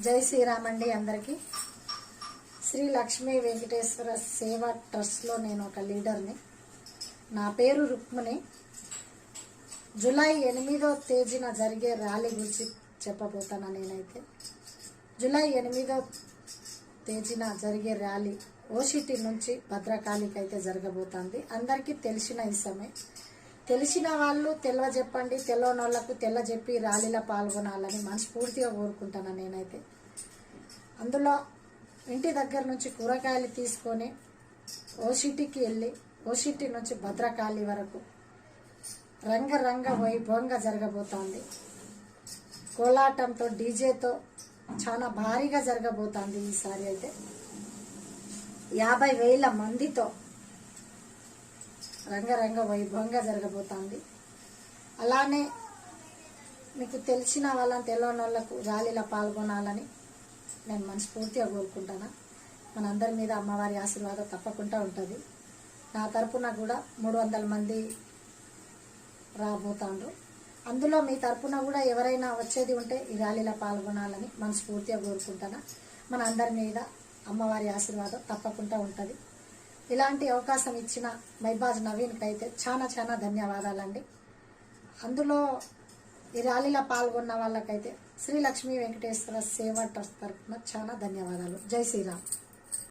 జై శ్రీరామ్ అండి అందరికీ. శ్రీ లక్ష్మీ వెంకటేశ్వర సేవా ట్రస్ట్లో నేను ఒక లీడర్ని. నా పేరు రుక్మిణి. జూలై 8వ తేదీన జరిగే ర్యాలీ గురించి చెప్పబోతాను. నేనైతే జూలై 8వ తేదీన జరిగే ర్యాలీ ఓసిటీ నుంచి భద్రకాళికి అయితే జరగబోతుంది. అందరికీ తెలిసిన విషయమే. తెలిసిన వాళ్ళు చెప్పండి, తెలియని వాళ్ళకు చెప్పి ర్యాలీలో పాల్గొనాలని మనస్ఫూర్తిగా కోరుకుంటాను. నేనైతే అందులో ఇంటి దగ్గర నుంచి కూరగాయలు తీసుకొని ఓసిటీకి వెళ్ళి ఓసిటీ నుంచి భద్రకాళి వరకు రంగరంగ వైభవంగా జరగబోతోంది. కోలాటంతో డీజేతో చాలా భారీగా జరగబోతోంది. ఈసారి అయితే 50,000 మందితో రంగరంగ వైభవంగా జరగబోతోంది. అలానే మీకు తెలిసిన వాళ్ళని తెలియని వాళ్ళకు ర్యాలీలో పాల్గొనాలని నేను మనస్ఫూర్తిగా కోరుకుంటాను. మనందరి మీద అమ్మవారి ఆశీర్వాదం తప్పకుండా ఉంటుంది. నా తరపున కూడా 300 మంది రాబోతాండ్రు. అందులో మీ తరపున కూడా ఎవరైనా వచ్చేది ఉంటే ఈ ర్యాలీలో పాల్గొనాలని మనస్ఫూర్తిగా కోరుకుంటాను. మన అందరి మీద అమ్మవారి ఆశీర్వాదం తప్పకుండా ఉంటుంది. ఇలాంటి అవకాశం ఇచ్చిన మైబాజ్ నవీన్కి అయితే చాలా ధన్యవాదాలండి. అందులో ఈ ర్యాలీలో పాల్గొన్న వాళ్ళకైతే శ్రీ లక్ష్మీ వెంకటేశ్వర సేవా ట్రస్ట్ తరఫున చాలా ధన్యవాదాలు. జై శ్రీరామ్.